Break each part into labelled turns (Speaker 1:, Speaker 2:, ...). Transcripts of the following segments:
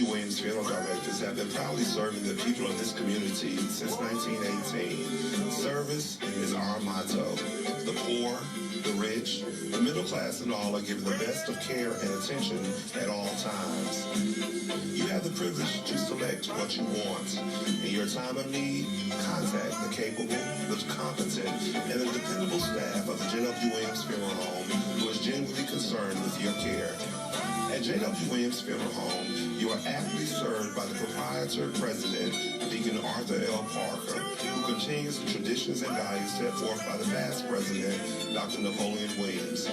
Speaker 1: J.W. Williams Funeral Directors have been proudly serving the people of this community since 1918. Service is our motto. The poor, the rich, the middle class, and all are given the best of care and attention at all times. You have the privilege to select what you want. In your time of need, contact the capable, the competent, and the dependable staff of the J.W. Williams Funeral Home who is genuinely concerned with your care. At J.W. Williams Funeral Home, you are aptly served by the proprietor president, Deacon Arthur L. Parker, who continues the traditions and values set forth by the past president, Dr. Napoleon Williams.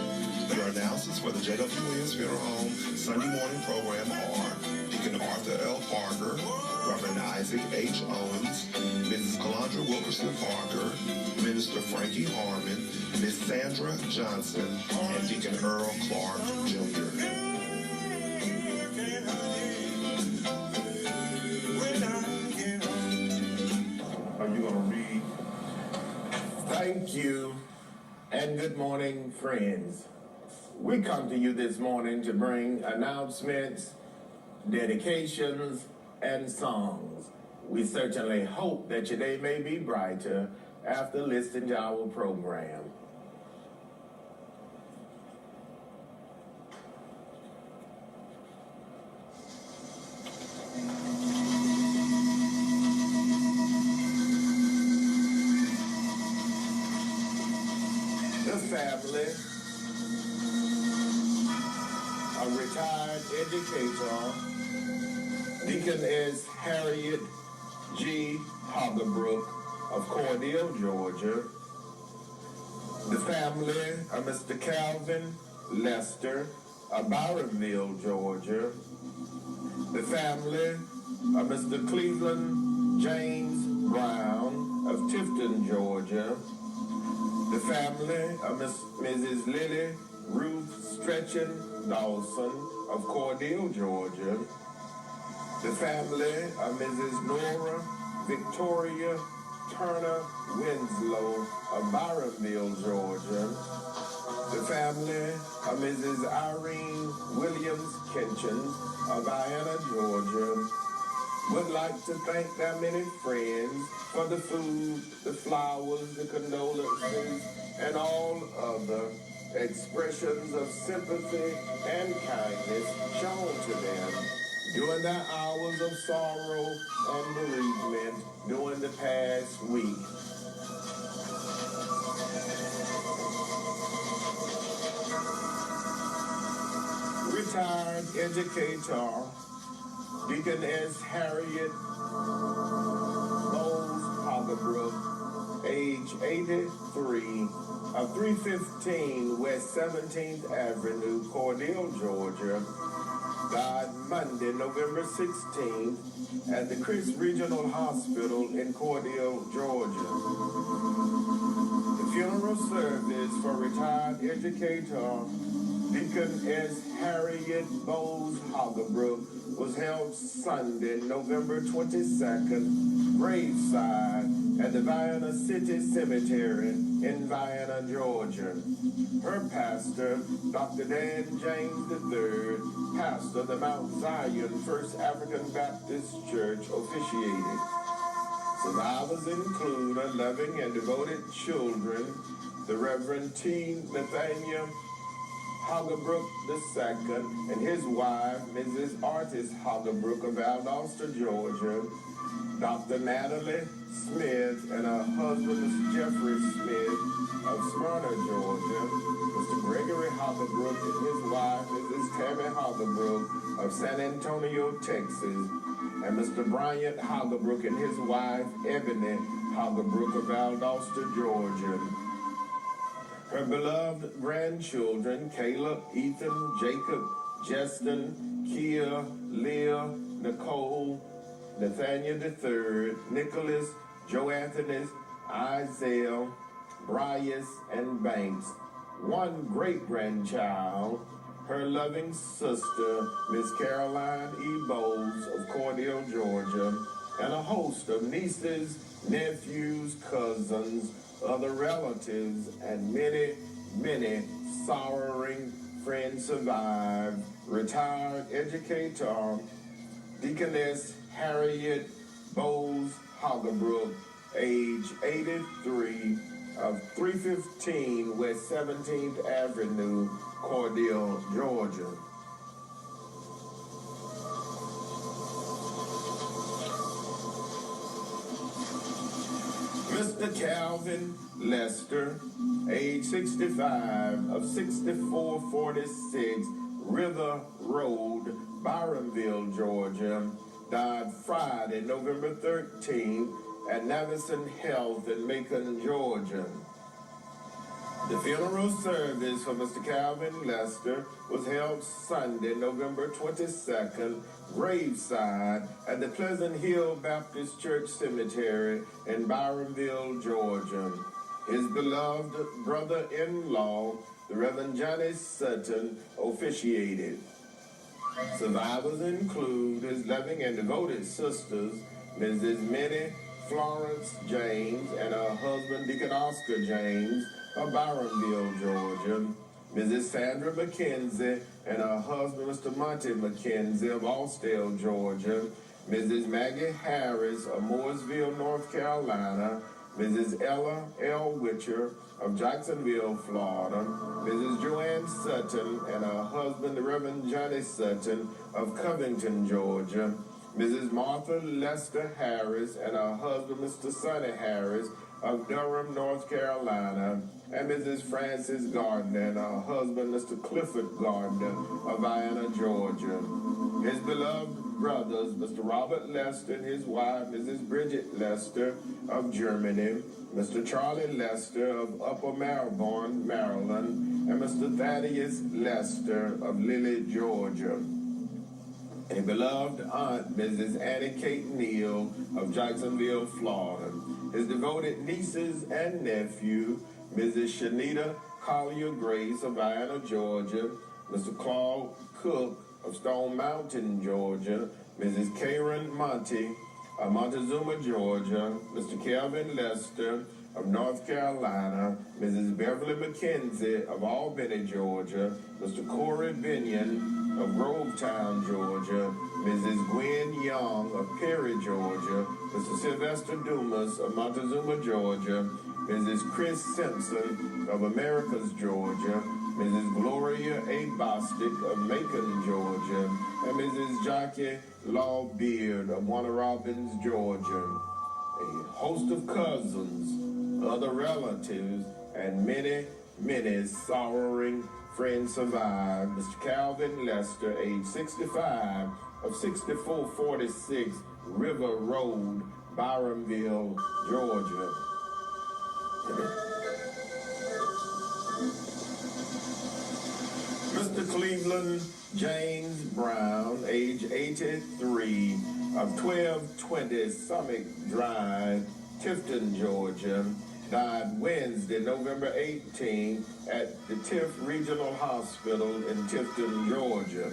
Speaker 1: Your announcers for the J.W. Williams Funeral Home Sunday morning program are Deacon Arthur L. Parker, Reverend Isaac H. Owens, Mrs. Calandra Wilkerson Parker, Minister Frankie Harmon, Ms. Sandra Johnson, and Deacon Earl Clark, Jr.
Speaker 2: Are you going to read?
Speaker 3: Thank you, and good morning, friends. We come to you this morning to bring announcements, dedications, and songs. We certainly hope that your day may be brighter after listening to our program. The family, a retired educator, Deaconess Harriet G. Hoggerbrook of Cordele, Georgia. The family of Mr. Calvin Lester of Byronville, Georgia. The family of Mr. Cleveland James Brown of Tifton, Georgia. The family of Mrs. Lily Ruth Stretchen Dawson of Cordele, Georgia. The family of Mrs. Nora Victoria Turner Winslow of Byronville, Georgia. The family of Mrs. Irene Williams Kitchen of Vienna, Georgia, would like to thank their many friends for the food, the flowers, the condolences, and all other expressions of sympathy and kindness shown to them during their hours of sorrow and bereavement during the past week. Retired educator, Deaconess Harriet Bowles Hoggerbrook, age 83, of 315 West 17th Avenue, Cordele, Georgia, died Monday, November 16th, at the Chris Regional Hospital in Cordele, Georgia. The funeral service for retired educator Deaconess Harriet Bowles Hoggerbrook was held Sunday, November 22nd, graveside at the Vienna City Cemetery in Vienna, Georgia. Her pastor, Dr. Dan James III, pastor of the Mount Zion First African Baptist Church, officiated. Survivors include 11 and devoted children, the Reverend T. Nathaniel Hoggerbrook II and his wife, Mrs. Artis Hoggerbrook of Valdosta, Georgia, Dr. Natalie Smith and her husband, Mr. Jeffrey Smith of Smyrna, Georgia, Mr. Gregory Hoggerbrook and his wife, Mrs. Tammy Hoggerbrook of San Antonio, Texas, and Mr. Bryant Hoggerbrook and his wife, Ebony Hoggerbrook of Valdosta, Georgia. Her beloved grandchildren, Caleb, Ethan, Jacob, Justin, Kia, Leah, Nicole, Nathaniel III, Nicholas, Joe Anthony, Isaiah, Bryce, and Banks. One great-grandchild, her loving sister, Miss Caroline E. Bowles of Cordele, Georgia, and a host of nieces, nephews, cousins, other relatives, and many, many sorrowing friends survived. Retired educator Deaconess Harriet Bowles Hoggebrook, age 83, of 315 West 17th Avenue, Cordele, Georgia. Mr. Calvin Lester, age 65, of 6446 River Road, Byronville, Georgia, died Friday, November 13th at Navison Health in Macon, Georgia. The funeral service for Mr. Calvin Lester was held Sunday, November 22nd, graveside at the Pleasant Hill Baptist Church Cemetery in Byronville, Georgia. His beloved brother-in-law, the Reverend Johnny Sutton, officiated. Survivors include his loving and devoted sisters, Mrs. Minnie Florence James and her husband, Deacon Oscar James, of Byronville, Georgia, Mrs. Sandra McKenzie and her husband, Mr. Monty McKenzie of Austell, Georgia, Mrs. Maggie Harris of Mooresville, North Carolina, Mrs. Ella L. Witcher of Jacksonville, Florida, Mrs. Joanne Sutton and her husband, the Reverend Johnny Sutton of Covington, Georgia, Mrs. Martha Lester Harris and her husband, Mr. Sonny Harris of Durham, North Carolina, and Mrs. Frances Gardner and her husband, Mr. Clifford Gardner of Vienna, Georgia. His beloved brothers, Mr. Robert Lester and his wife, Mrs. Bridget Lester of Germany, Mr. Charlie Lester of Upper Marylebone, Maryland, and Mr. Thaddeus Lester of Lilly, Georgia. A beloved aunt, Mrs. Annie Kate Neal of Jacksonville, Florida. His devoted nieces and nephew, Mrs. Shanita Collier Grace of Vienna, Georgia, Mr. Claude Cook of Stone Mountain, Georgia, Mrs. Karen Monty of Montezuma, Georgia, Mr. Kelvin Lester of North Carolina, Mrs. Beverly McKenzie of Albany, Georgia, Mr. Corey Binion of Grovetown, Georgia, Mrs. Gwen Young of Perry, Georgia, Mr. Sylvester Dumas of Montezuma, Georgia, Mrs. Chris Simpson of Americus, Georgia, Mrs. Gloria A. Bostic of Macon, Georgia, and Mrs. Jackie Law Beard of Warner Robins, Georgia. A host of cousins, other relatives, and many, many sorrowing friends survived. Mr. Calvin Lester, age 65, of 6446 River Road, Byronville, Georgia. Mr. Cleveland James Brown, age 83, of 1220 Summit Drive, Tifton, Georgia, died Wednesday, November 18, at the Tiff Regional Hospital in Tifton, Georgia.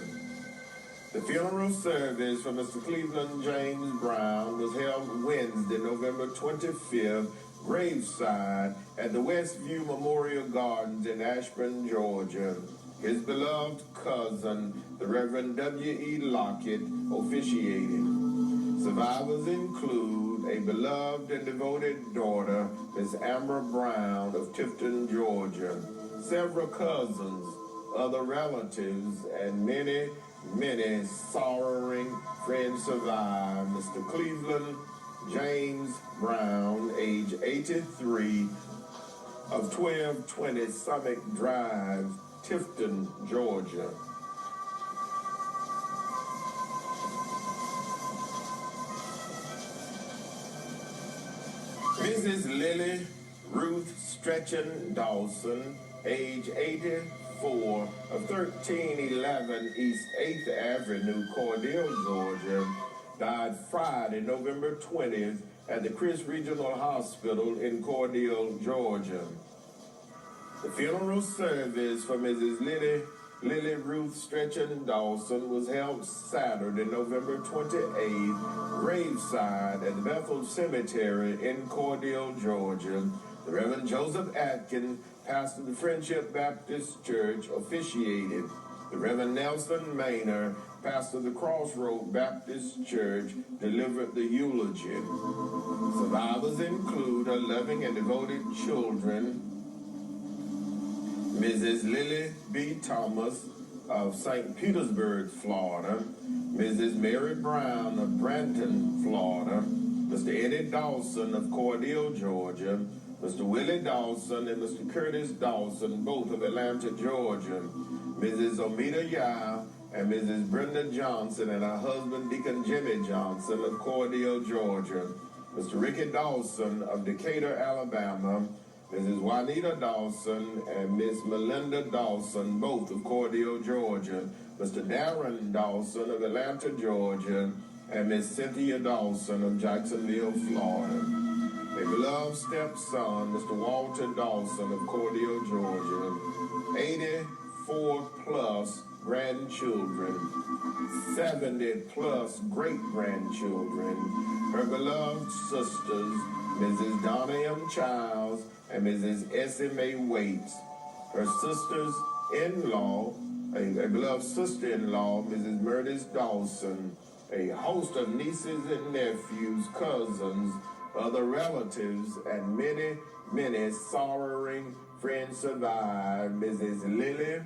Speaker 3: The funeral service for Mr. Cleveland James Brown was held Wednesday, November 25th, graveside at the Westview Memorial Gardens in Ashburn, Georgia. His beloved cousin, the Reverend W.E. Lockett, officiated. Survivors include a beloved and devoted daughter, Miss Amber Brown of Tifton, Georgia, several cousins, other relatives, and many, many sorrowing friends survive. Mr. Cleveland James Brown, age 83, of 1220 Summit Drive, Tifton, Georgia. Mrs. Lily Ruth Stretchen Dawson, age 84, of 1311 East 8th Avenue, Cordele, Georgia, died Friday, November 20th at the Chris Regional Hospital in Cordele, Georgia. The funeral service for Mrs. Lily Ruth Stretchen Dawson was held Saturday, November 28th, graveside at the Bethel Cemetery in Cordele, Georgia. The Reverend Joseph Atkins, pastor of the Friendship Baptist Church, officiated. The Reverend Nelson Maynard, pastor of the Crossroad Baptist Church, delivered the eulogy. Survivors include her loving and devoted children, Mrs. Lily B. Thomas of St. Petersburg, Florida, Mrs. Mary Brown of Branton, Florida, Mr. Eddie Dawson of Cordele, Georgia, Mr. Willie Dawson and Mr. Curtis Dawson, both of Atlanta, Georgia, Mrs. Omida Yah and Mrs. Brenda Johnson and her husband, Deacon Jimmy Johnson of Cordele, Georgia, Mr. Ricky Dawson of Decatur, Alabama, Mrs. Juanita Dawson and Miss Melinda Dawson, both of Cordele, Georgia, Mr. Darren Dawson of Atlanta, Georgia, and Miss Cynthia Dawson of Jacksonville, Florida. A beloved stepson, Mr. Walter Dawson of Cordele, Georgia, 84 plus grandchildren, 70 plus great-grandchildren, her beloved sisters, Mrs. Donna M. Childs and Mrs. Essie Mae Waits, her sisters-in-law, a beloved sister-in-law, Mrs. Murdis Dawson, a host of nieces and nephews, cousins, other relatives, and many, many sorrowing friends survive. Mrs. Lily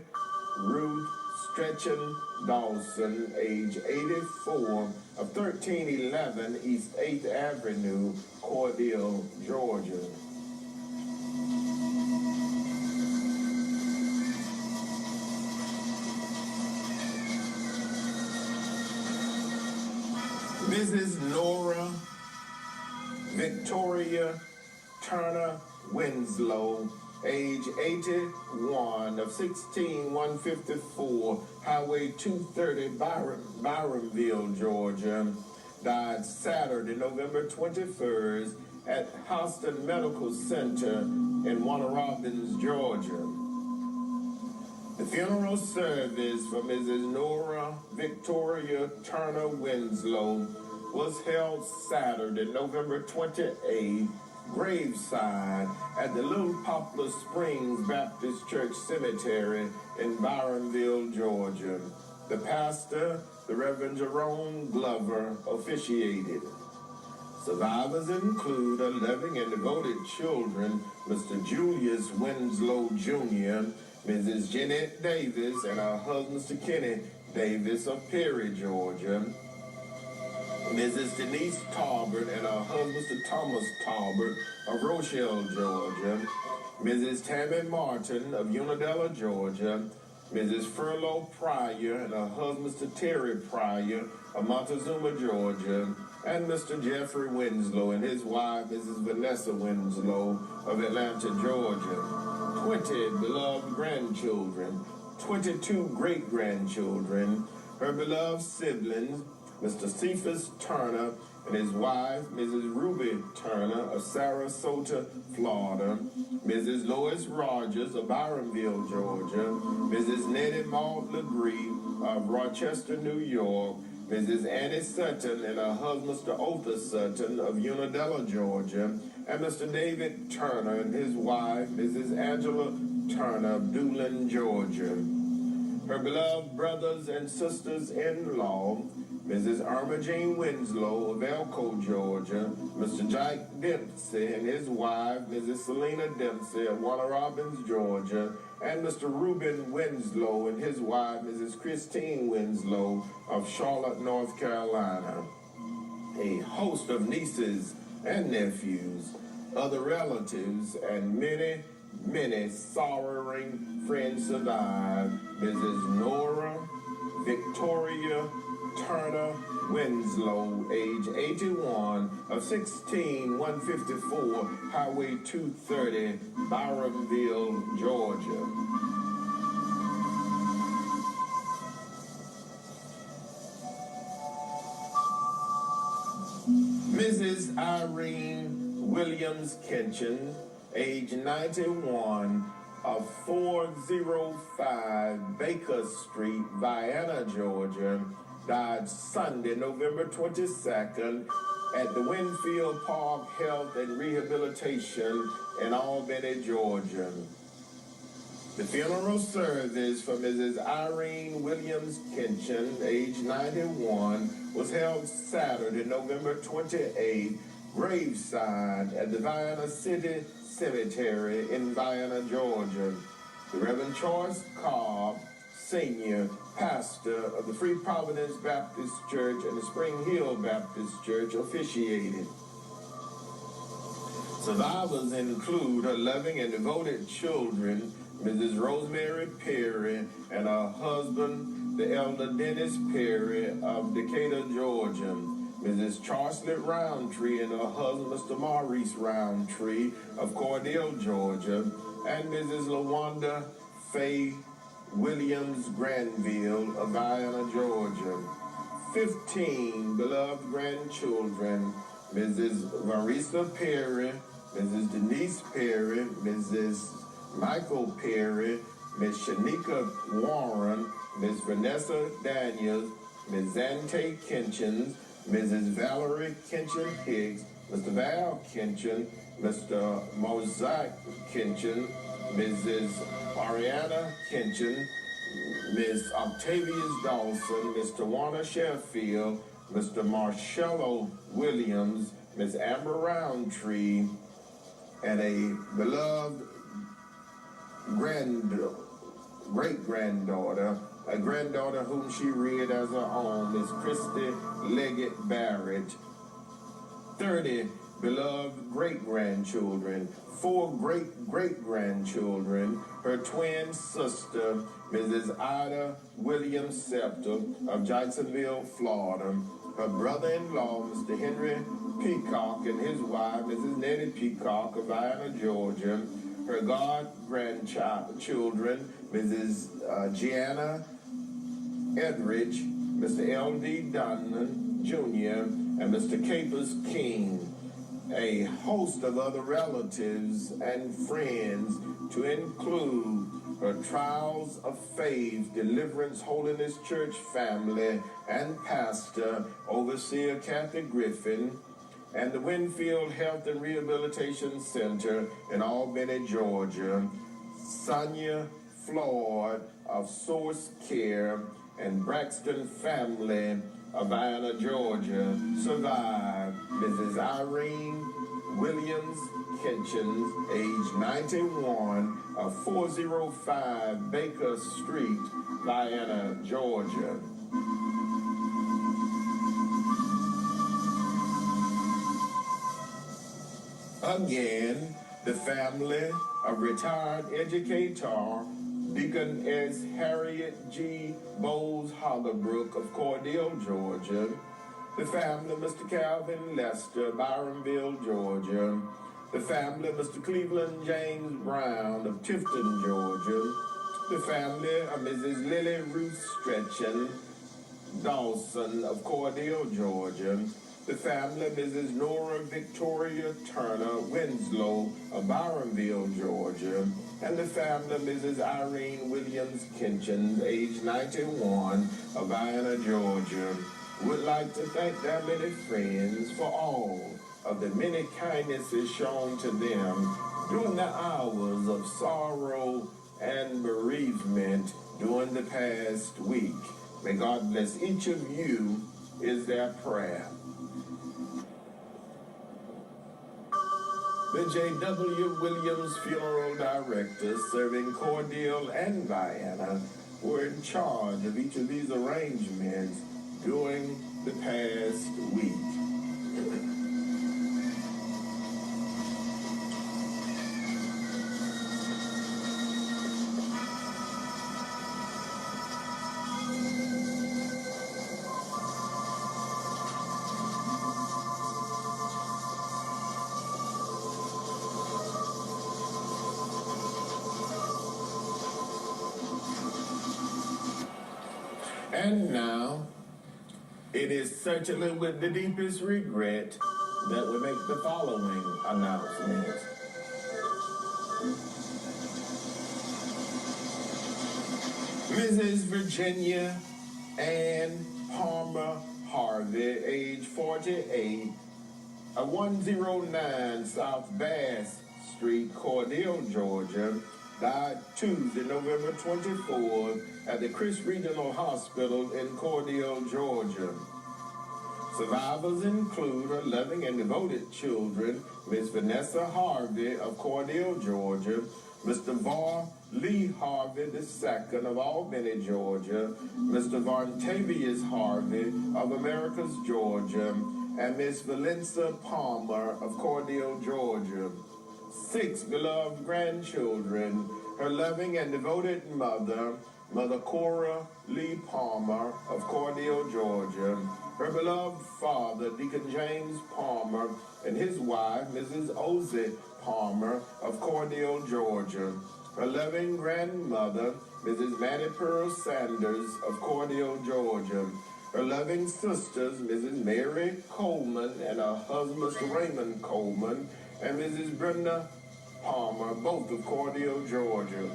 Speaker 3: Ruth Stretchen Dawson, age 84, of 1311 East 8th Avenue, Cordele, Georgia. Mrs. Nora Victoria Turner Winslow, age 81, of 16154 Highway 230, Byronville, Georgia, died Saturday, November 21st at Houston Medical Center in Warner Robins, Georgia. The funeral service for Mrs. Nora Victoria Turner Winslow was held Saturday, November 28th, graveside at the Little Poplar Springs Baptist Church Cemetery in Byronville, Georgia. The pastor, the Reverend Jerome Glover, officiated. Survivors include 11 and devoted children, Mr. Julius Winslow Jr., Mrs. Jeanette Davis and her husband, Mr. Kenny Davis of Perry, Georgia, Mrs. Denise Talbert and her husband, Mr. Thomas Talbert of Rochelle, Georgia, Mrs. Tammy Martin of Unadilla, Georgia, Mrs. Furlow Pryor and her husband, Mr. Terry Pryor of Montezuma, Georgia, and Mr. Jeffrey Winslow and his wife, Mrs. Vanessa Winslow of Atlanta, Georgia. 20 beloved grandchildren, 22 great-grandchildren, her beloved siblings, Mr. Cephas Turner and his wife, Mrs. Ruby Turner of Sarasota, Florida, Mrs. Lois Rogers of Byronville, Georgia, Mrs. Nettie Maud Legree of Rochester, New York, Mrs. Annie Sutton and her husband, Mr. Otha Sutton of Unadilla, Georgia, and Mr. David Turner and his wife, Mrs. Angela Turner of Doolin, Georgia. Her beloved brothers and sisters-in-law, Mrs. Irma Jean Winslow of Elko, Georgia, Mr. Jack Dempsey and his wife, Mrs. Selena Dempsey of Warner Robins, Georgia, and Mr. Reuben Winslow and his wife, Mrs. Christine Winslow of Charlotte, North Carolina. A host of nieces and nephews, other relatives, and many, many sorrowing friends survive. Mrs. Nora Victoria Turner Winslow, age 81, of 16154 Highway 230, Byronville, Georgia. Mrs. Irene Williams Kitchen, age 91, of 405 Baker Street, Vienna, Georgia, died Sunday, November 22nd, at the Winfield Park Health and Rehabilitation in Albany, Georgia. The funeral service for Mrs. Irene Williams Kitchen, age 91, was held Saturday, November 28th, graveside at the Vienna City Cemetery in Vienna, Georgia. The Reverend Choice Cobb, Senior pastor of the Free Providence Baptist Church and the Spring Hill Baptist Church, officiated. Survivors include her loving and devoted children, Mrs. Rosemary Perry, and her husband, the elder Dennis Perry of Decatur, Georgia, Mrs. Charlotte Roundtree and her husband, Mr. Maurice Roundtree of Cordell, Georgia, and Mrs. LaWanda Faye Williams Granville of Vienna, Georgia. 15 beloved grandchildren, Mrs. Marisa Perry, Mrs. Denise Perry, Mrs. Michael Perry, Miss Shanika Warren, Miss Vanessa Daniels, Miss Zante Kitchens, Mrs. Valerie Kitchen Hicks, Mr. Val Kitchen, Mr. Mosaic Kitchen, Mrs. Ariana Kitchen, Miss Octavius Dawson, Mr. Warner Sheffield, Mr. Marcello Williams, Miss Amber Roundtree, and a beloved great-granddaughter, a granddaughter whom she reared as her own, Miss Christy Leggett Barrett. 30 beloved great-grandchildren, 4 great-great-grandchildren, her twin sister, Mrs. Ida Williams Scepter of Jacksonville, Florida, her brother-in-law, Mr. Henry Peacock, and his wife, Mrs. Nettie Peacock of Vienna, Georgia, her godgrandchildren, Mrs. Gianna Edridge, Mr. L.D. Dunnan Jr., and Mr. Capers King, a host of other relatives and friends to include her Trials of Faith, Deliverance Holiness Church family and pastor, Overseer Kathy Griffin, and the Winfield Health and Rehabilitation Center in Albany, Georgia, Sonia Floyd of Source Care, and Braxton family of Vienna, Georgia, survived Mrs. Irene Williams Kitchens, age 91, of 405 Baker Street, Vienna, Georgia. Again, the family of retired educator Deacon S. Harriet G. Bowles Hoggerbrook of Cordell, Georgia. The family of Mr. Calvin Lester, Byronville, Georgia. The family of Mr. Cleveland James Brown of Tifton, Georgia. The family of Mrs. Lily Ruth Stretchen Dawson of Cordell, Georgia. The family of Mrs. Nora Victoria Turner Winslow of Byronville, Georgia, and the family of Mrs. Irene Williams Kitchen, age 91, of Vienna, Georgia, would like to thank their many friends for all of the many kindnesses shown to them during the hours of sorrow and bereavement during the past week. May God bless each of you, is their prayer. The J.W. Williams Funeral Directors serving Cordell and Vienna were in charge of each of these arrangements during the past week. And now, it is certainly with the deepest regret that we make the following announcement. Mrs. Virginia Ann Palmer Harvey, age 48, of 109 South Bass Street, Cordell, Georgia, died Tuesday, November 24th, at the Chris Regional Hospital in Cordele, Georgia. Survivors include her loving and devoted children, Miss Vanessa Harvey of Cordele, Georgia, Mr. Var Lee Harvey II of Albany, Georgia, Mr. Vontavious Harvey of Americus, Georgia, and Miss Valencia Palmer of Cordele, Georgia. 6 beloved grandchildren, her loving and devoted mother, Mother Cora Lee Palmer of Cordele, Georgia, her beloved father, Deacon James Palmer, and his wife, Mrs. Ozzie Palmer of Cordele, Georgia, her loving grandmother, Mrs. Mattie Pearl Sanders of Cordele, Georgia, her loving sisters, Mrs. Mary Coleman and her husband, Mr. Raymond Coleman, and Mrs. Brenda Palmer, both of Cordele, Georgia.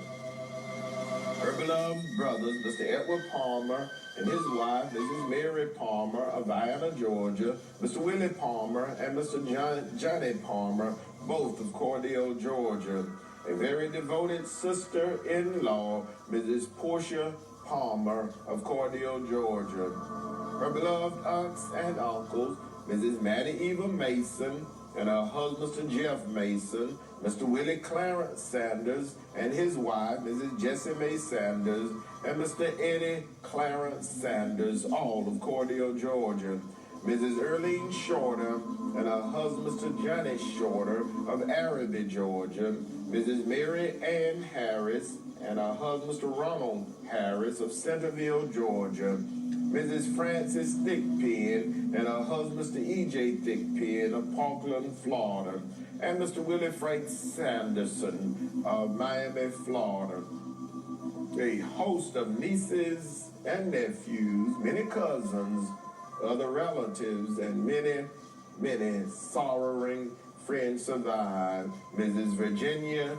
Speaker 3: Her beloved brothers, Mr. Edward Palmer and his wife, Mrs. Mary Palmer of Vienna, Georgia, Mr. Willie Palmer and Mr. Johnny Palmer, both of Cordele, Georgia. A very devoted sister-in-law, Mrs. Portia Palmer of Cordele, Georgia. Her beloved aunts and uncles, Mrs. Maddie Eva Mason and her husband, Mr. Jeff Mason, Mr. Willie Clarence Sanders and his wife, Mrs. Jessie Mae Sanders, and Mr. Eddie Clarence Sanders, all of Cordele, Georgia. Mrs. Earlene Shorter and her husband, Mr. Johnny Shorter of Araby, Georgia. Mrs. Mary Ann Harris and her husband, Mr. Ronald Harris of Centerville, Georgia. Mrs. Frances Thickpen and her husband, Mr. E.J. Thickpen of Parkland, Florida. And Mr. Willie Frank Sanderson of Miami, Florida. A host of nieces and nephews, many cousins, other relatives, and many, many sorrowing friends survive. Mrs. Virginia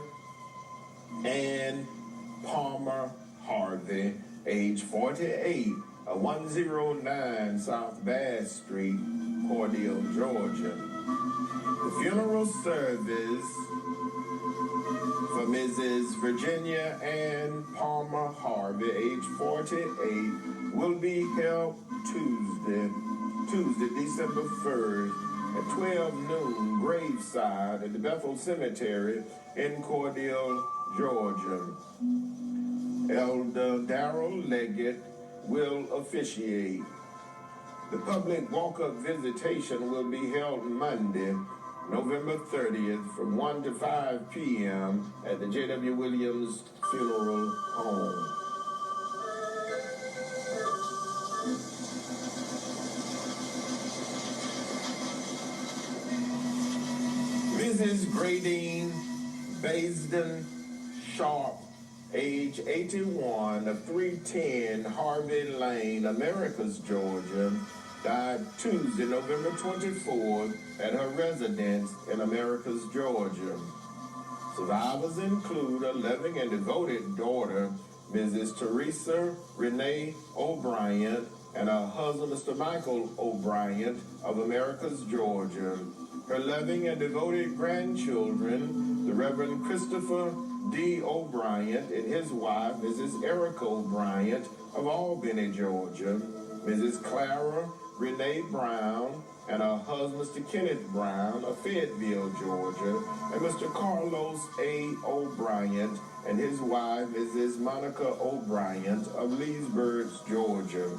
Speaker 3: Ann Palmer Harvey, age 48, 109 South Bass Street, Cordele, Georgia. The funeral service for Mrs. Virginia Ann Palmer Harvey, age 48, will be held Tuesday, December 1st at 12 noon, graveside at the Bethel Cemetery in Cordele, Georgia. Elder Darrell Leggett will officiate. The public walk-up visitation will be held Monday, November 30th from 1 to 5 p.m. at the J.W. Williams Funeral Home. Mrs. Gradine Baisden Sharp, age 81, of 310 Harvey Lane, Americus, Georgia, died Tuesday, November 24th at her residence in Americus, Georgia. Survivors include a loving and devoted daughter, Mrs. Teresa Renee O'Brien, and her husband, Mr. Michael O'Brien of Americus, Georgia. Her loving and devoted grandchildren, the Reverend Christopher D. O'Brien and his wife, Mrs. Erica O'Brien of Albany, Georgia, Mrs. Clara Renee Brown and her husband, Mr. Kenneth Brown of Fayetteville, Georgia, and Mr. Carlos A. O'Brien and his wife, Mrs. Monica O'Brien of Leesburg, Georgia.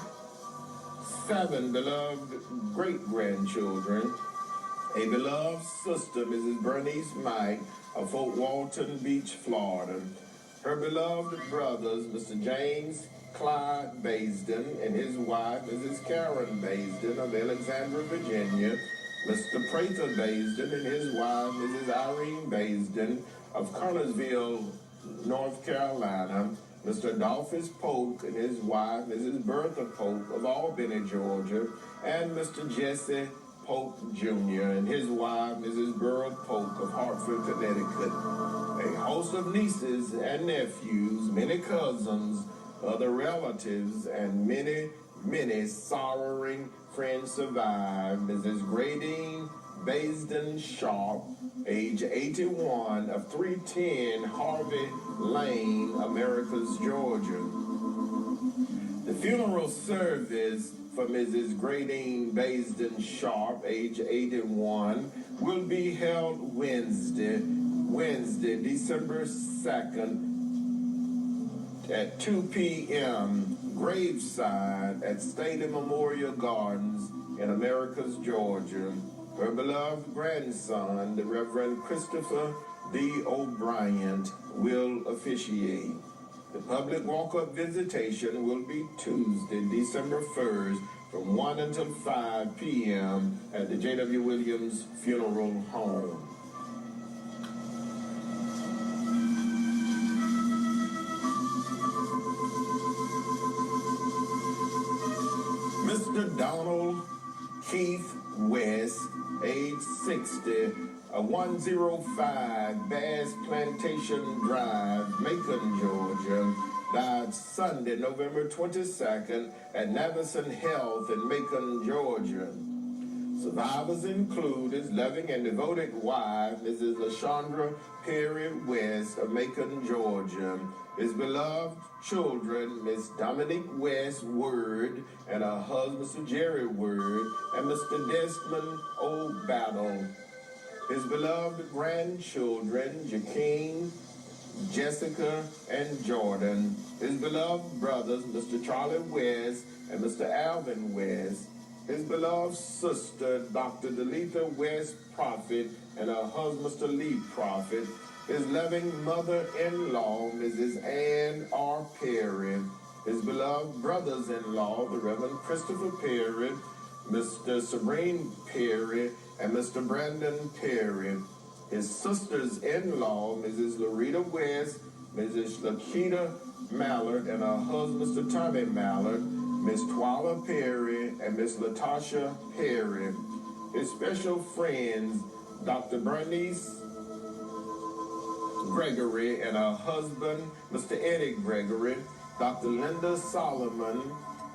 Speaker 3: 7 beloved great-grandchildren, a beloved sister, Mrs. Bernice Mike of Fort Walton Beach, Florida. Her beloved brothers, Mr. James Clyde Baisden and his wife, Mrs. Karen Baisden of Alexandria, Virginia. Mr. Prather Baisden and his wife, Mrs. Irene Baisden of Connersville, North Carolina. Mr. Adolphus Polk and his wife, Mrs. Bertha Polk of Albany, Georgia. And Mr. Jesse Polk Jr. and his wife, Mrs. Burl Polk of Hartford, Connecticut. A host of nieces and nephews, many cousins, other relatives, and many, many sorrowing friends survive. Mrs. Gradine Baisden Sharp, age 81, of 310 Harvey Lane, Americus, Georgia. The funeral service for Mrs. Gradine Baisden Sharp, age 81, will be held Wednesday, December 2nd, at 2 p.m. graveside at State Memorial Gardens in Americus, Georgia. Her beloved grandson, the Reverend Christopher D. O'Brien, will officiate. The public walk-up visitation will be Tuesday, December 1st, from 1 until 5 p.m. at the J.W. Williams Funeral Home. Mr. Donald Keith West, age 60, 105 Bass Plantation Drive, Macon, Georgia, died Sunday, November 22nd at Navison Health in Macon, Georgia. Survivors include his loving and devoted wife, Mrs. LaShondra Perry West of Macon, Georgia, his beloved children, Miss Dominique West Word and her husband, Mr. Jerry Word, and Mr. Desmond O'Battle, his beloved grandchildren, Jaqueen, Jessica, and Jordan, his beloved brothers, Mr. Charlie West and Mr. Alvin West, his beloved sister, Dr. Delitha West Prophet, and her husband, Mr. Lee Prophet, his loving mother-in-law, Mrs. Ann R. Perry, his beloved brothers-in-law, the Reverend Christopher Perry, Mr. Sabrine Perry, and Mr. Brandon Perry, his sisters-in-law, Mrs. Loretta West, Mrs. Lakita Mallard, and her husband, Mr. Tommy Mallard, Miss Twila Perry, and Miss Latasha Perry, his special friends, Dr. Bernice Gregory and her husband, Mr. Eddie Gregory, Dr. Linda Solomon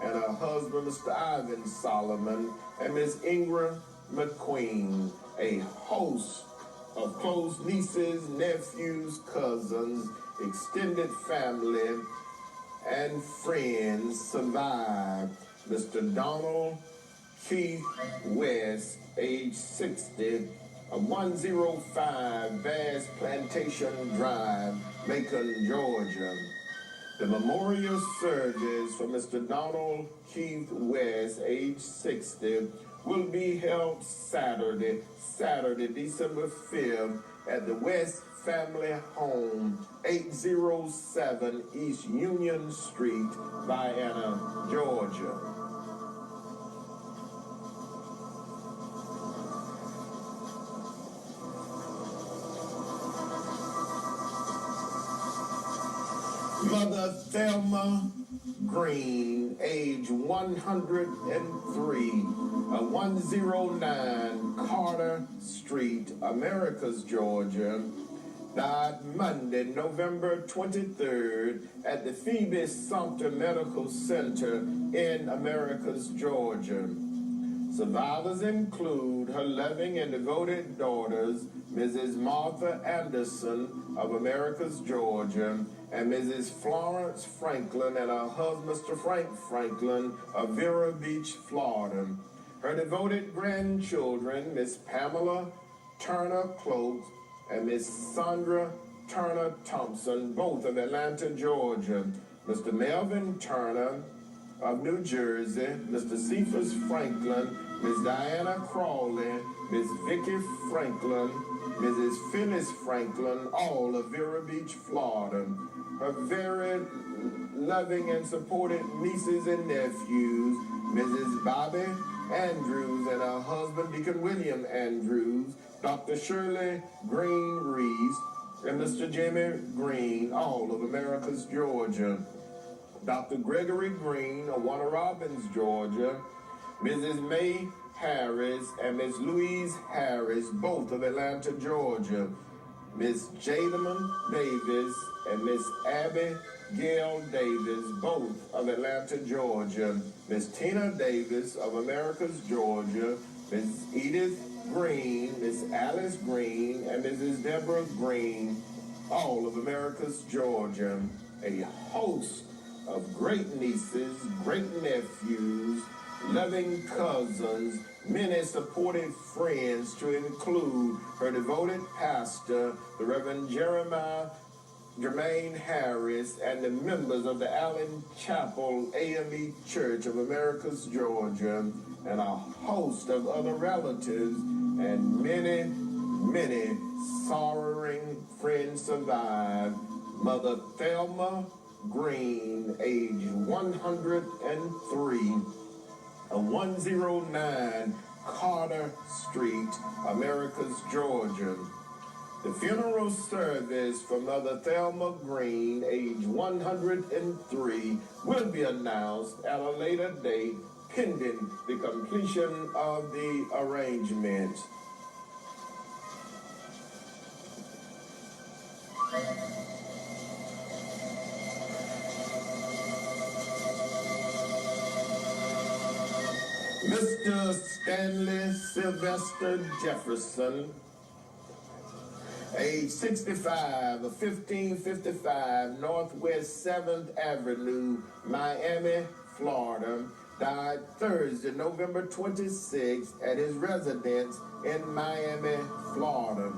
Speaker 3: and her husband, Mr. Ivan Solomon, and Miss Ingra McQueen, a host of close nieces, nephews, cousins, extended family, and friends survived. Mr. Donald Keith West, age 60, of 105 Bass Plantation Drive, Macon, Georgia. The memorial service for Mr. Donald Keith West, age 60, will be held Saturday, December 5th, at the West Family Home, 807 East Union Street, Vienna, Georgia. Mother Thelma Green, age 103, 109 Carter Street, Americus, Georgia, died Monday, November 23rd at the Phoebe Sumter Medical Center in Americus, Georgia. Survivors include her loving and devoted daughters, Mrs. Martha Anderson of Americus, Georgia, and Mrs. Florence Franklin and her husband, Mr. Frank Franklin of Vero Beach, Florida. Her devoted grandchildren, Miss Pamela Turner Cloak and Miss Sandra Turner Thompson, both of Atlanta, Georgia. Mr. Melvin Turner of New Jersey, Mr. Cephas Franklin, Miss Diana Crawley, Miss Vicky Franklin, Mrs. Phyllis Franklin, all of Vero Beach, Florida. Her very loving and supported nieces and nephews, Mrs. Bobby Andrews and her husband, Deacon William Andrews, Dr. Shirley Green Reese, and Mr. Jimmy Green, all of Americus, Georgia. Dr. Gregory Green of Warner Robins, Georgia, Mrs. May Harris and Miss Louise Harris, both of Atlanta, Georgia, Miss Jadaman Davis and Miss Abby Gail Davis, both of Atlanta, Georgia, Miss Tina Davis of Americus, Georgia, Ms. Edith Green, Miss Alice Green, and Mrs. Deborah Green, all of America's Georgia. A host of great nieces, great nephews, loving cousins, many supportive friends, to include her devoted pastor, the Reverend Jermaine Harris, and the members of the Allen Chapel AME Church of America's Georgia, and a host of other relatives, and many, many sorrowing friends survive. Mother Thelma Green, age 103, of 109 Carter Street, America's Georgia. The funeral service for Mother Thelma Green, age 103, will be announced at a later date, pending the completion of the arrangement. Mr. Stanley Sylvester Jefferson, age 65, of 1555 Northwest 7th Avenue, Miami, Florida, died Thursday, November 26th at his residence in Miami, Florida.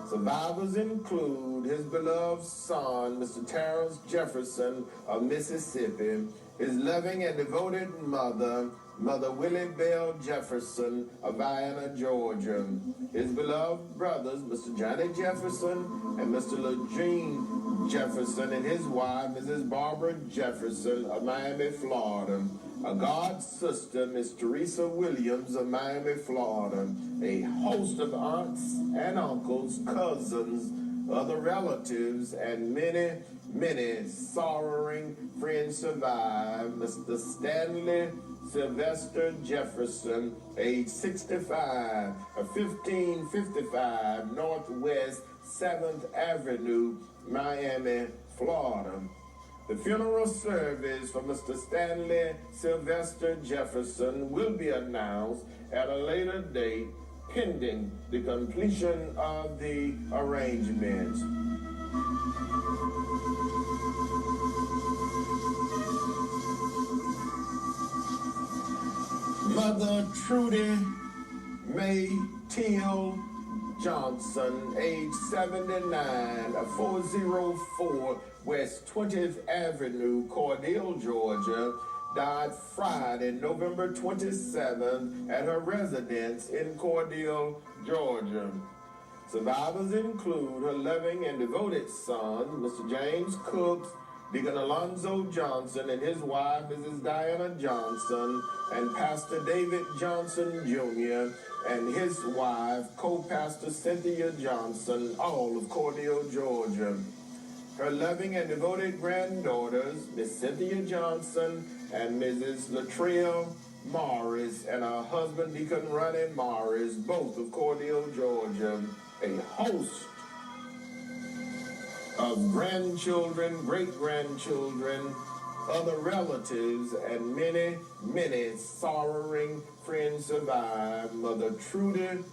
Speaker 3: Survivors include his beloved son, Mr. Terrence Jefferson of Mississippi, his loving and devoted mother, Mother Willie Bell Jefferson of Vienna, Georgia, his beloved brothers, Mr. Johnny Jefferson and Mr. Legene Jefferson, and his wife, Mrs. Barbara Jefferson of Miami, Florida, a god sister, Miss Teresa Williams of Miami, Florida, a host of aunts and uncles, cousins, other relatives, and many, many sorrowing friends survive. Mr. Stanley Sylvester Jefferson, age 65, of 1555 Northwest 7th Avenue, Miami, Florida. The funeral service for Mr. Stanley Sylvester Jefferson will be announced at a later date, pending the completion of the arrangements. Mother Trudy May Teal Johnson, age 79, of 404 West 20th Avenue, Cordele, Georgia, died Friday, November 27th at her residence in Cordele, Georgia. Survivors include her loving and devoted son, Mr. James Cooks, Deacon Alonzo Johnson and his wife, Mrs. Diana Johnson, and Pastor David Johnson Jr., and his wife, co-pastor Cynthia Johnson, all of Cordele, Georgia. Her loving and devoted granddaughters, Miss Cynthia Johnson and Mrs. Latrell Morris, and her husband, Deacon Ronnie Morris, both of Cordele, Georgia. A host of grandchildren, great-grandchildren, other relatives, and many, many sorrowing friends survive. Mother Trudy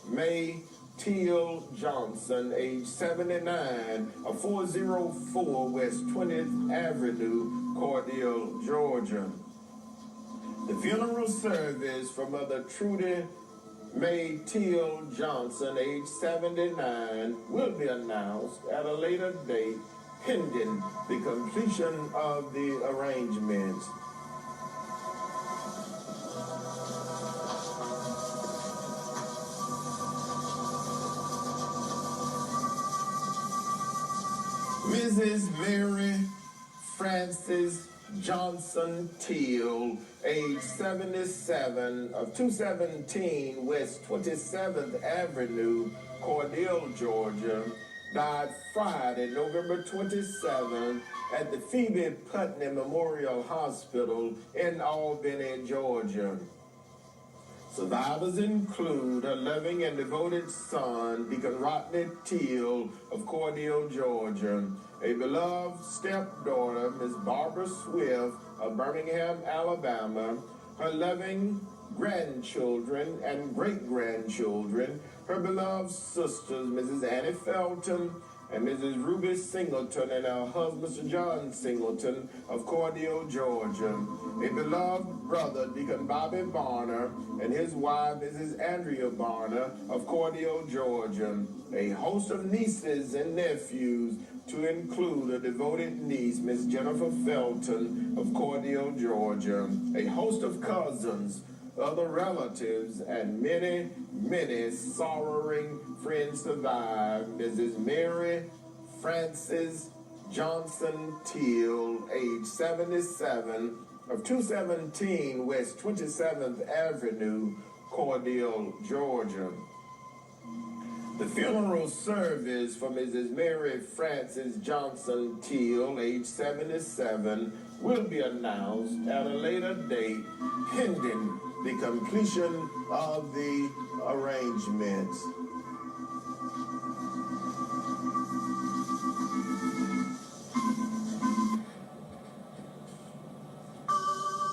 Speaker 3: May Teal Johnson, age 79, of 404 West 20th Avenue, Cordele, Georgia. The funeral service for Mother Trudy May Teal Johnson, age 79, will be announced at a later date, pending the completion of the arrangements. Mrs. Mary Frances Johnson Teal, age 77, of 217 West 27th Avenue, Cordele, Georgia, died Friday, November 27th at the Phoebe Putney Memorial Hospital in Albany, Georgia. Survivors include her loving and devoted son, Deacon Rodney Teal of Cordele, Georgia, a beloved stepdaughter, Miss Barbara Swift of Birmingham, Alabama, her loving grandchildren, and great-grandchildren, her beloved sisters, Mrs. Annie Felton and Mrs. Ruby Singleton, and her husband, Mr. John Singleton of Cordele, Georgia. A beloved brother, Deacon Bobby Barner, and his wife, Mrs. Andrea Barner of Cordele, Georgia. A host of nieces and nephews, to include a devoted niece, Miss Jennifer Felton of Cordele, Georgia. A host of cousins, other relatives, and many, many sorrowing friends survive. Mrs. Mary Frances Johnson Teal, age 77, of 217 West 27th Avenue, Cordele, Georgia. The funeral service for Mrs. Mary Frances Johnson Teal, age 77, will be announced at a later date, pending the completion of the arrangements.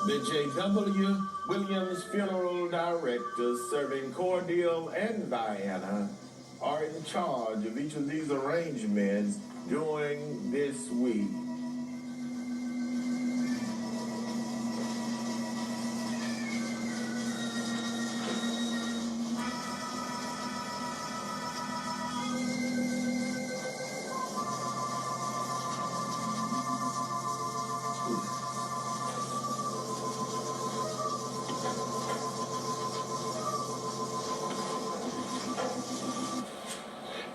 Speaker 3: The J.W. Williams Funeral Directors serving Cordele and Vienna are in charge of each of these arrangements during this week.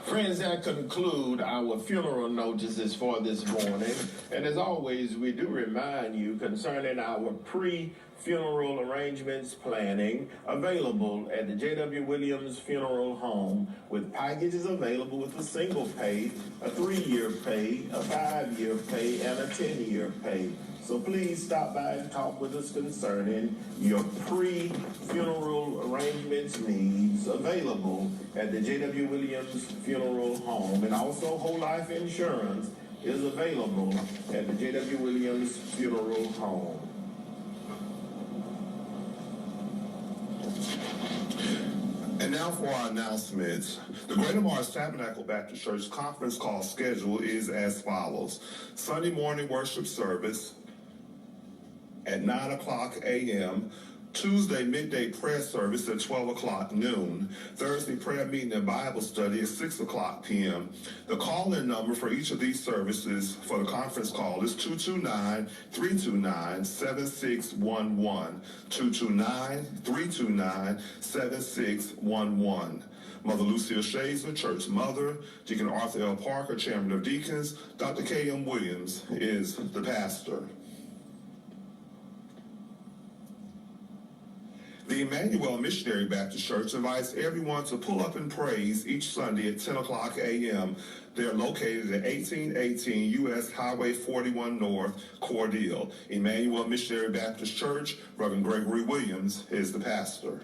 Speaker 3: Friends, that conclude our funeral notices for this morning. And as always, we do remind you concerning our pre-funeral arrangements planning available at the J.W. Williams Funeral Home, with packages available with a single pay, a 3-year pay, a 5-year pay, and a 10-year pay. So please stop by and talk with us concerning your pre-funeral arrangements needs available at the J.W. Williams Funeral Home. And also whole life insurance is available at the J.W. Williams Funeral Home.
Speaker 1: And now for our announcements. The Greater Mars Tabernacle Baptist Church conference call schedule is as follows. Sunday morning worship service at 9 o'clock a.m., Tuesday midday prayer service at 12 o'clock noon, Thursday prayer meeting and Bible study at 6 o'clock p.m. The call-in number for each of these services for the conference call is 229-329-7611, 229-329-7611. Mother Lucia Shazer, Church Mother, Deacon Arthur L. Parker, Chairman of Deacons, Dr. K.M. Williams is the pastor. The Emmanuel Missionary Baptist Church invites everyone to pull up and praise each Sunday at 10 o'clock a.m. They are located at 1818 U.S. Highway 41 North, Cordele. Emmanuel Missionary Baptist Church, Reverend Gregory Williams is the pastor.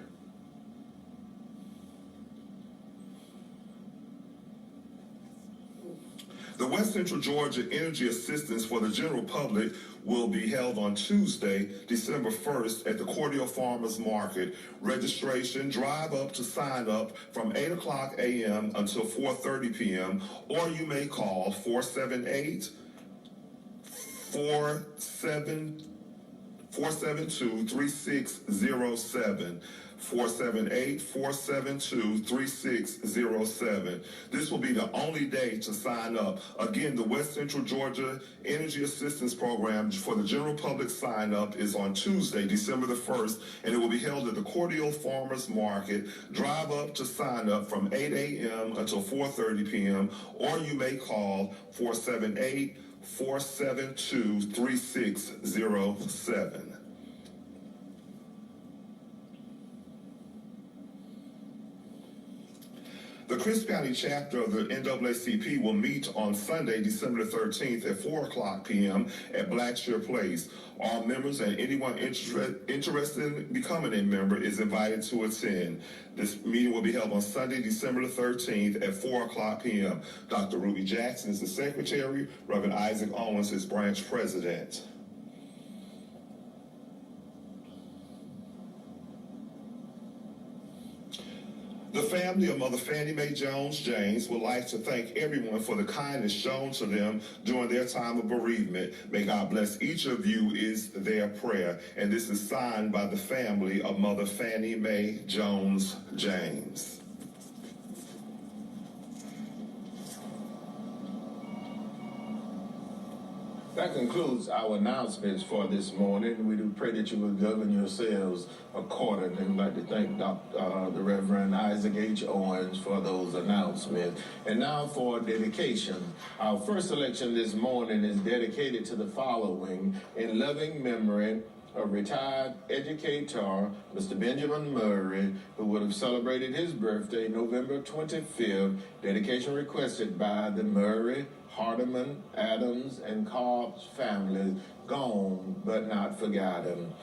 Speaker 1: The West Central Georgia Energy Assistance for the General Public will be held on Tuesday, December 1st at the Cordele Farmers Market. Registration, drive up to sign up from 8 o'clock a.m. until 4:30 p.m. or you may call 478-472-3607. 478-472-3607. This will be the only day to sign up. Again, the West Central Georgia Energy Assistance Program for the general public sign up is on Tuesday, December the 1st, and it will be held at the Cordele Farmers Market. Drive up to sign up from 8 a.m. until 4:30 p.m. or you may call 478-472-3607. The Crisp County chapter of the NAACP will meet on Sunday, December the 13th at 4 o'clock p.m. at Blackshear Place. All members and anyone interested in becoming a member is invited to attend. This meeting will be held on Sunday, December the 13th at 4 o'clock p.m. Dr. Ruby Jackson is the secretary. Reverend Isaac Owens is branch president. The family of Mother Fannie Mae Jones James would like to thank everyone for the kindness shown to them during their time of bereavement. May God bless each of you is their prayer. And this is signed by the family of Mother Fannie Mae Jones James.
Speaker 3: That concludes our announcements for this morning. We do pray that you will govern yourselves accordingly. We'd like to thank the Reverend Isaac H. Owens for those announcements. And now for dedication. Our first selection this morning is dedicated to the following in loving memory of retired educator, Mr. Benjamin Murray, who would have celebrated his birthday November 25th. Dedication requested by the Murray, Hardeman, Adams, and Cobbs families, gone but not forgotten.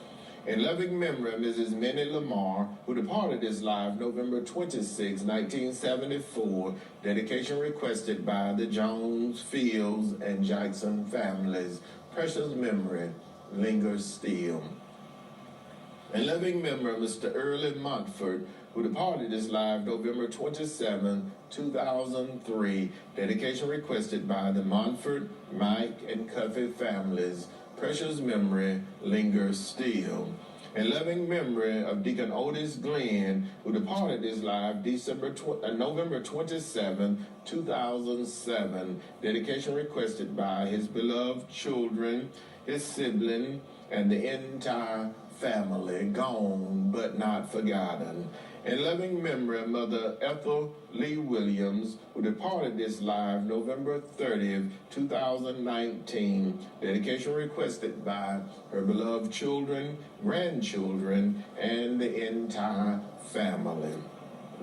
Speaker 3: In loving memory of Mrs. Minnie Lamar, who departed this life November 26, 1974, dedication requested by the Jones, Fields, and Jackson families. Precious memory lingers still. In loving memory of Mr. Early Montfort, who departed this life November 27, 2003. Dedication requested by the Montfort, Mike, and Cuffey families. Precious memory lingers still. In loving memory of Deacon Otis Glenn, who departed this life November 27, 2007. Dedication requested by his beloved children, his sibling, and the entire family, gone but not forgotten. In loving memory of Mother Ethel Lee Williams, who departed this life November 30th, 2019. Dedication requested by her beloved children, grandchildren, and the entire family.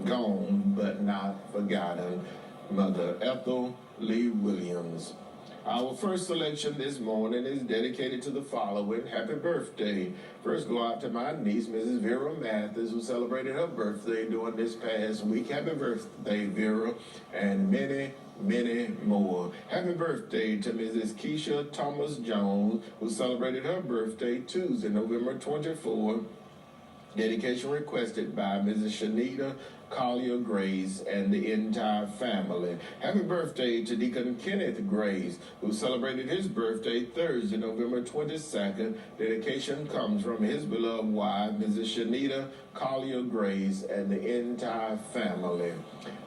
Speaker 3: Gone but not forgotten. Mother Ethel Lee Williams. Our first selection this morning is dedicated to the following. Happy birthday. First go out to my niece, Mrs. Vera Mathis, who celebrated her birthday during this past week. Happy birthday, Vera, and many, many more. Happy birthday to Mrs. Keisha Thomas Jones, who celebrated her birthday Tuesday, November 24. Dedication requested by Mrs. Shanita Collier Grace and the entire family. Happy birthday to Deacon Kenneth Grace, who celebrated his birthday Thursday, November 22nd. Dedication comes from his beloved wife, Mrs. Shanita Collier Grace, and the entire family.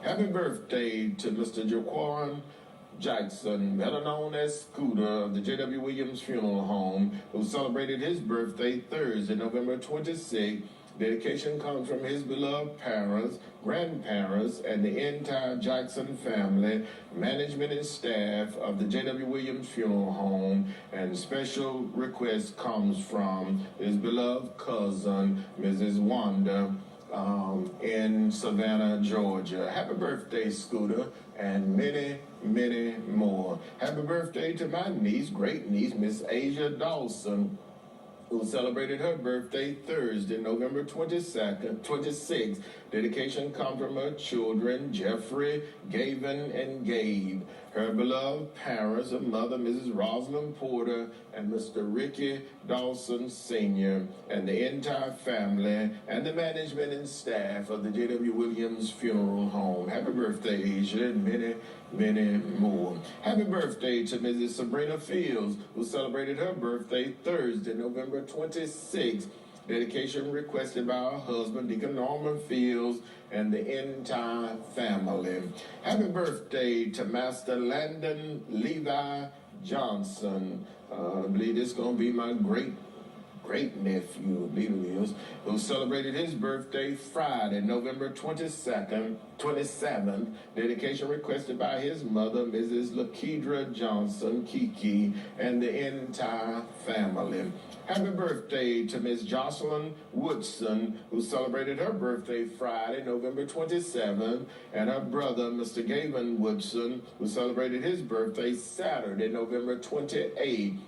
Speaker 3: Happy birthday to Mr. Jaquan Jackson, better known as Scooter, of the J.W. Williams Funeral Home, who celebrated his birthday Thursday, November 26th. Dedication comes from his beloved parents, grandparents, and the entire Jackson family, management and staff of the J.W. Williams Funeral Home, and special request comes from his beloved cousin, Mrs. Wanda, in Savannah, Georgia. Happy birthday, Scooter, and many, many more. Happy birthday to my niece, great niece, Miss Asia Dawson, who celebrated her birthday Thursday, November 26th. Dedication comes from her children, Jeffrey, Gavin, and Gabe. Her beloved parents, her mother, Mrs. Rosalind Porter, and Mr. Ricky Dawson Sr., and the entire family, and the management and staff of the J.W. Williams Funeral Home. Happy birthday, Asia, and many, many more. Happy birthday to Mrs. Sabrina Fields, who celebrated her birthday Thursday, November 26th. Dedication requested by her husband, Deacon Norman Fields, and the entire family. Happy birthday to Master Landon Levi Johnson. I believe this is going to be my great-nephew, I believe it is, who celebrated his birthday Friday, November 27th. Dedication requested by his mother, Mrs. Lakedra Johnson, Kiki, and the entire family. Happy birthday to Miss Jocelyn Woodson, who celebrated her birthday Friday, November 27th, and her brother, Mr. Gavin Woodson, who celebrated his birthday Saturday, November 28th.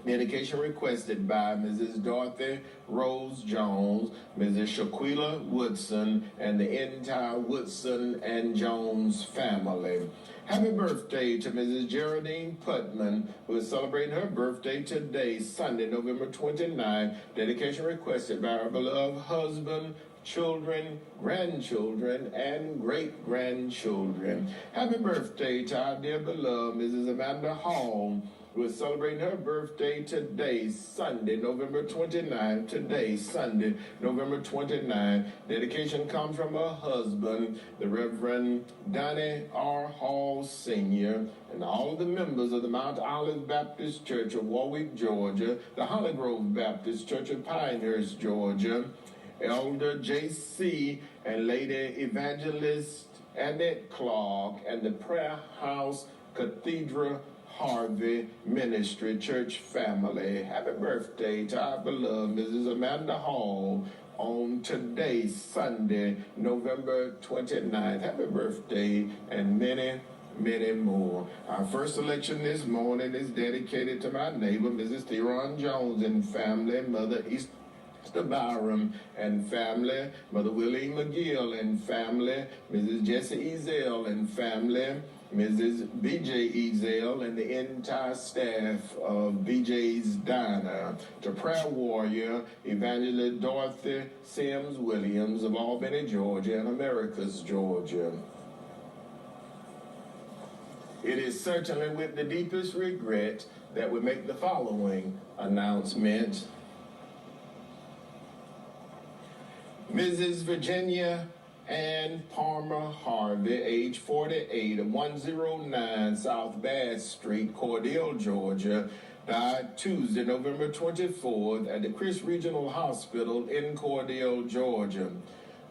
Speaker 3: Dedication requested by Mrs. Dorothy Rose Jones, Mrs. Shaquila Woodson, and the entire Woodson and Jones family. Happy birthday to Mrs. Geraldine Putman, who is celebrating her birthday today, Sunday, November 29th. Dedication requested by her beloved husband, children, grandchildren, and great-grandchildren. Happy birthday to our dear beloved Mrs. Amanda Hall, who is celebrating her birthday today, Sunday, November 29. Today, Sunday, November 29. Dedication comes from her husband, the Reverend Donnie R. Hall Sr., and all of the members of the Mount Olive Baptist Church of Warwick, Georgia, the Holly Grove Baptist Church of Pinehurst, Georgia, Elder J.C. and Lady Evangelist Annette Clark, and the Prayer House Cathedral Harvey Ministry Church family. Happy birthday to our beloved Mrs. Amanda Hall on today, Sunday, November 29th. Happy birthday and many, many more. Our first selection this morning is dedicated to my neighbor, Mrs. Theron Jones and family, Mother Easter Byram and family, Mother Willie McGill and family, Mrs. Jessie Ezel and family, Mrs. B.J. Ezel and the entire staff of B.J.'s Diner, to prayer warrior Evangelist Dorothy Sims Williams of Albany, Georgia, and Americus, Georgia. It is certainly with the deepest regret that we make the following announcement. Mrs. Virginia Ann Palmer Harvey, age 48, of 109 South Bass Street, Cordele, Georgia, died Tuesday, November 24th at the Chris Regional Hospital in Cordele, Georgia.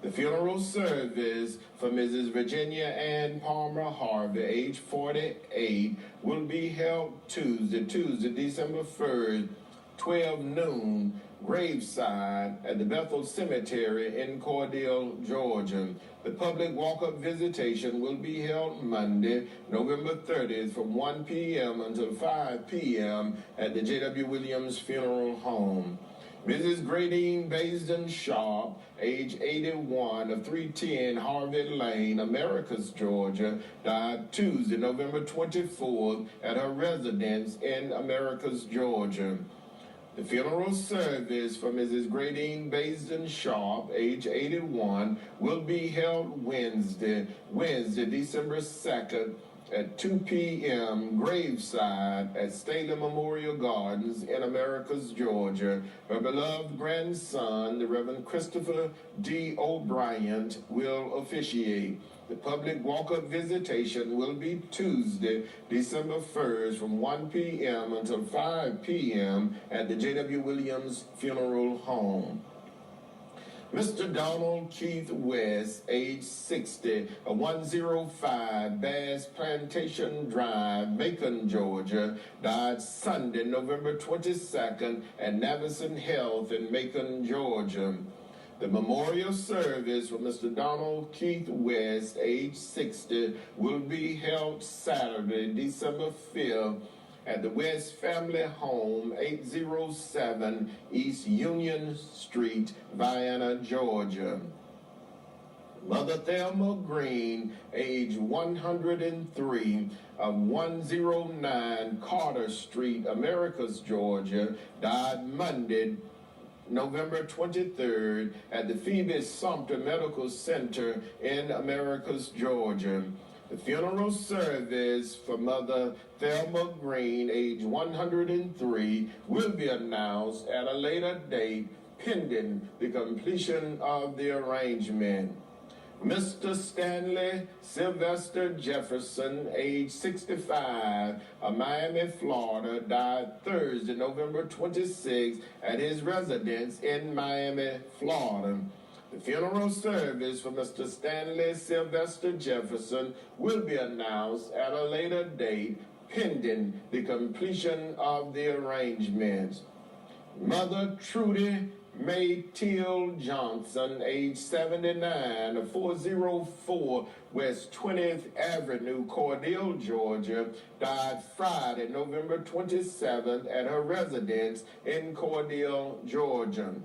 Speaker 3: The funeral service for Mrs. Virginia Ann Palmer Harvey, age 48, will be held Tuesday, December 1st, 12 noon, graveside at the Bethel Cemetery in Cordele, Georgia. The public walk-up visitation will be held Monday, November 30th from 1 p.m. until 5 p.m. at the J.W. Williams Funeral Home. Mrs. Gradine Baisden Sharp, age 81, of 310 Harvey Lane, Americus, Georgia, died Tuesday, November 24th at her residence in Americus, Georgia. The funeral service for Mrs. Gradine Baisden Sharp, age 81, will be held Wednesday, December 2nd at 2 p.m. graveside at Staley Memorial Gardens in Americus, Georgia. Her beloved grandson, the Reverend Christopher D. O'Brien, will officiate. The public walk-up visitation will be Tuesday, December 1st from 1 p.m. until 5 p.m. at the J.W. Williams Funeral Home. Mr. Donald Keith West, age 60, of 105 Bass Plantation Drive, Macon, Georgia, died Sunday, November 22nd at Navison Health in Macon, Georgia. The memorial service for Mr. Donald Keith West, age 60, will be held Saturday, December 5th at the West Family Home, 807 East Union Street, Vienna, Georgia. Mother Thelma Green, age 103, of 109 Carter Street, Americus, Georgia, died Monday, November 23rd at the Phoebe Sumter Medical Center in Americus, Georgia. The funeral service for Mother Thelma Green, age 103, will be announced at a later date pending the completion of the arrangement. Mr. Stanley Sylvester Jefferson, age 65, of Miami, Florida, died Thursday, November 26, at his residence in Miami, Florida. The funeral service for Mr. Stanley Sylvester Jefferson will be announced at a later date pending the completion of the arrangements. Mother Trudy May Teal Johnson, age 79, of 404 West 20th Avenue, Cordele, Georgia, died Friday, November 27th at her residence in Cordele, Georgia.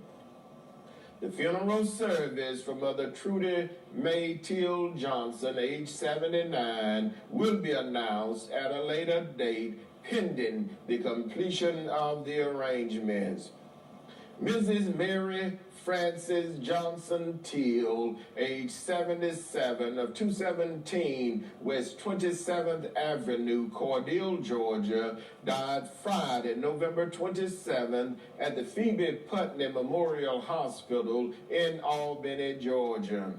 Speaker 3: The funeral service for Mother Trudy May Teal Johnson, age 79, will be announced at a later date pending the completion of the arrangements. Mrs. Mary Francis Johnson Teal, age 77, of 217 West 27th Avenue, Cordele, Georgia, died Friday, November 27th at the Phoebe Putney Memorial Hospital in Albany, Georgia.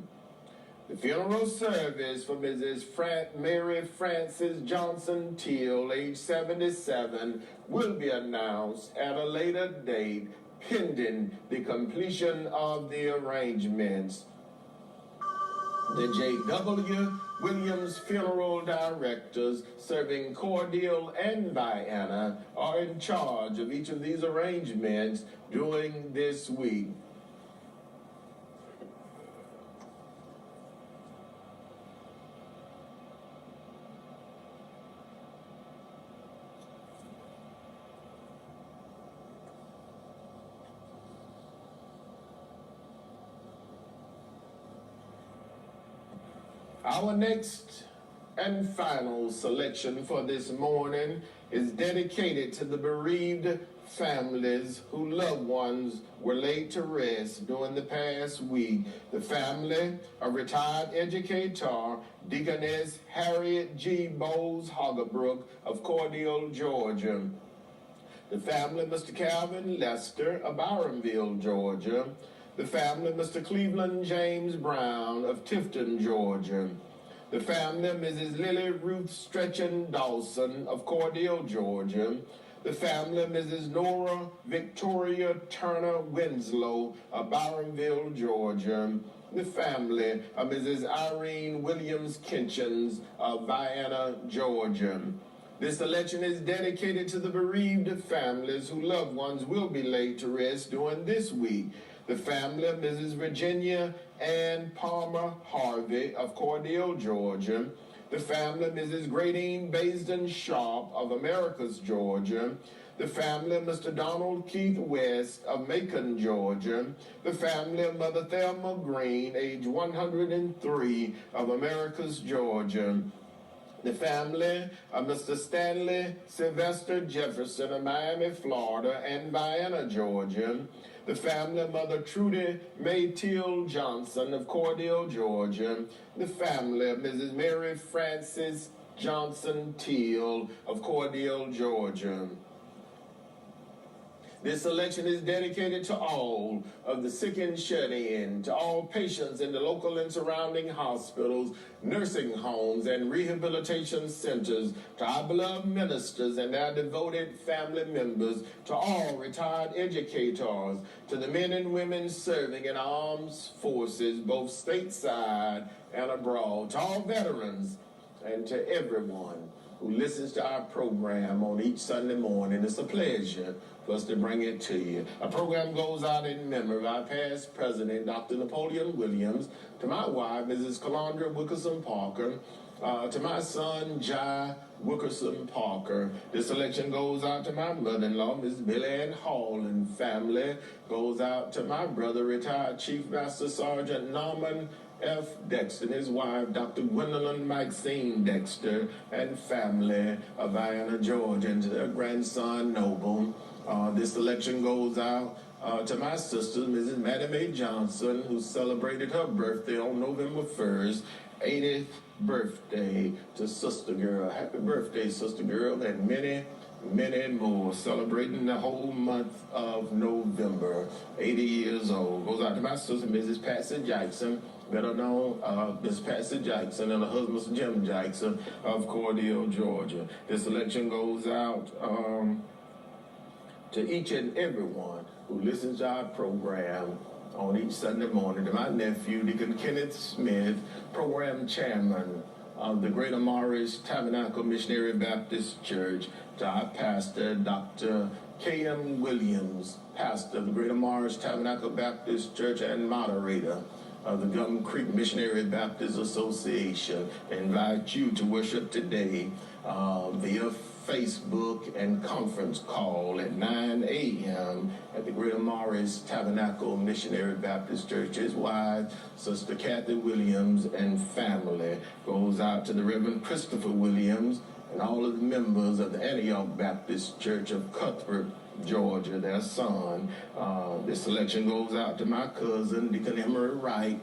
Speaker 3: The funeral service for Mrs. Mary Frances Johnson Teal, age 77, will be announced at a later date, pending the completion of the arrangements. The J.W. Williams funeral directors serving Cordele and Vienna are in charge of each of these arrangements during this week. Our next and final selection for this morning is dedicated to the bereaved families whose loved ones were laid to rest during the past week. The family of retired educator Deaconess Harriet G. Bowles Hoggebrook of Cordele, Georgia. The family of Mr. Calvin Lester of Byronville, Georgia. The family of Mr. Cleveland James Brown of Tifton, Georgia. The family of Mrs. Lily Ruth Stretchen Dawson of Cordele, Georgia. The family of Mrs. Nora Victoria Turner Winslow of Byronville, Georgia. The family of Mrs. Irene Williams Kinchens of Vienna, Georgia. This selection is dedicated to the bereaved families whose loved ones will be laid to rest during this week. The family of Mrs. Virginia Ann Palmer Harvey of Cordele, Georgia. The family of Mrs. Gradine Baisden Sharp of Americus, Georgia. The family of Mr. Donald Keith West of Macon, Georgia. The family of Mother Thelma Green, age 103, of Americus, Georgia. The family of Mr. Stanley Sylvester Jefferson of Miami, Florida, and Vienna, Georgia. The family of Mother Trudy May Teal Johnson of Cordele, Georgia. The family of Mrs. Mary Frances Johnson Teal of Cordele, Georgia. This selection is dedicated to all of the sick and shut-in, to all patients in the local and surrounding hospitals, nursing homes, and rehabilitation centers, to our beloved ministers and their devoted family members, to all retired educators, to the men and women serving in armed forces, both stateside and abroad, to all veterans, and to everyone who listens to our program on each Sunday morning. It's a pleasure for us to bring it to you. Our program goes out in memory of our past president, Dr. Napoleon Williams, to my wife, Mrs. Calandra Wickerson Parker, to my son, Jai Wickerson Parker. This selection goes out to my mother-in-law, Ms. Billy Ann Hall, and family. Goes out to my brother, retired Chief Master Sergeant Norman F. Dexter, and his wife, Dr. Gwendolyn Maxine Dexter, and family of Vienna, Georgia, and to their grandson, Noble. This selection goes out to my sister, Mrs. Maddie Mae Johnson, who celebrated her birthday on November 1st, 80th birthday to Sister Girl. Happy birthday, Sister Girl, and many, many more, celebrating the whole month of November. 80 years old. Goes out to my sister, Mrs. Patsy Jackson, better known Miss Patsy Jackson, and her husband, Mr. Jim Jackson of Cordele, Georgia. This selection goes out to each and everyone who listens to our program on each Sunday morning. To my nephew, Deacon Kenneth Smith, program chairman of the Greater Morris Tabernacle Missionary Baptist Church. To our pastor, Dr. K.M. Williams, pastor of the Greater Morris Tabernacle Baptist Church and moderator of the Gum Creek Missionary Baptist Association. I invite you to worship today via Facebook and conference call at 9 a.m. at the Greater Morris Tabernacle Missionary Baptist Church. His wife, Sister Kathy Williams, and family. Goes out to the Reverend Christopher Williams and all of the members of the Antioch Baptist Church of Cuthbert, Georgia, their son. This selection goes out to my cousin, Deacon Emery Wright,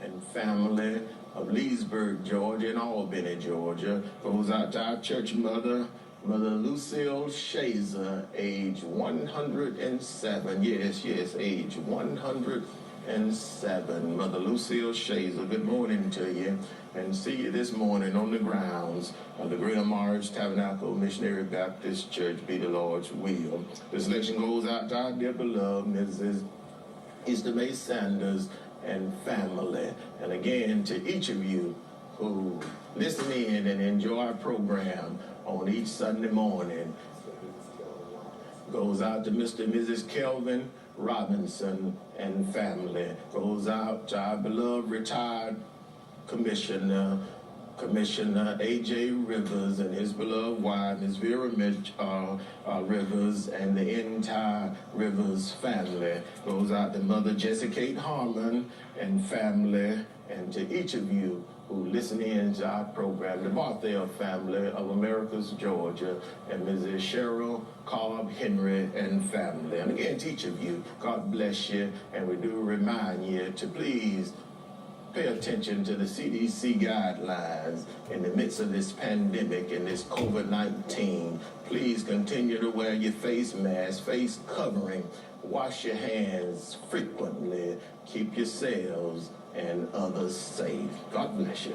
Speaker 3: and family of Leesburg, Georgia, and Albany, Georgia. Goes out to our church mother, Mother Lucille Shazer, age 107. Yes, age 107. Mother Lucille Shazer, good morning to you. And see you this morning on the grounds of the Greater March Tabernacle Missionary Baptist Church, be the Lord's will. This selection goes out to our dear beloved Mrs. Easter May Sanders and family. And again, to each of you who listen in and enjoy our program on each Sunday morning. Goes out to Mr. and Mrs. Kelvin Robinson and family. Goes out to our beloved retired Commissioner A.J. Rivers and his beloved wife, Ms. Vera Rivers, and the entire Rivers family. Goes out to Mother Jessie Kate Harmon and family, and to each of you who listen in to our program, the Barthel family of Americus, Georgia, and Mrs. Cheryl Cobb Henry and family. And again, to each of you, God bless you, and we do remind you to please pay attention to the CDC guidelines in the midst of this pandemic and this COVID-19. Please continue to wear your face mask, face covering, wash your hands frequently, keep yourselves and others safe. God bless you.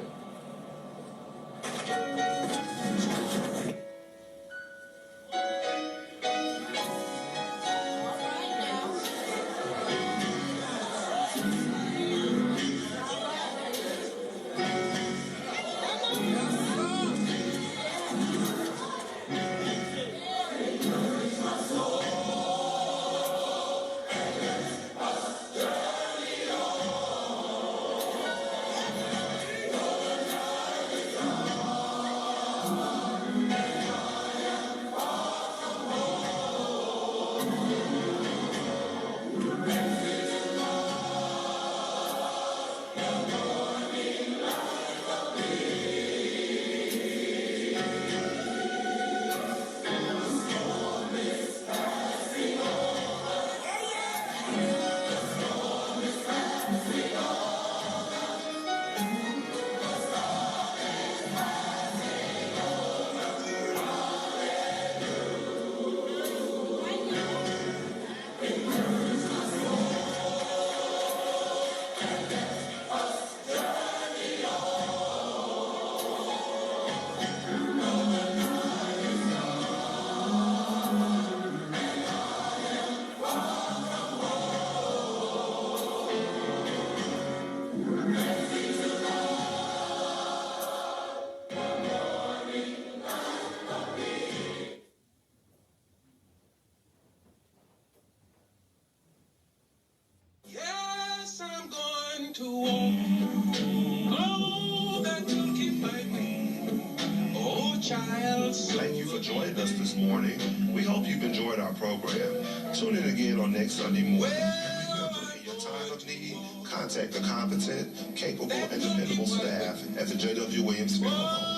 Speaker 1: Thank you for joining us this morning. We hope you've enjoyed our program. Tune in again on next Sunday morning. And remember, in your time of need, contact the competent, capable, and dependable staff at the J.W. Williams Funeral Home.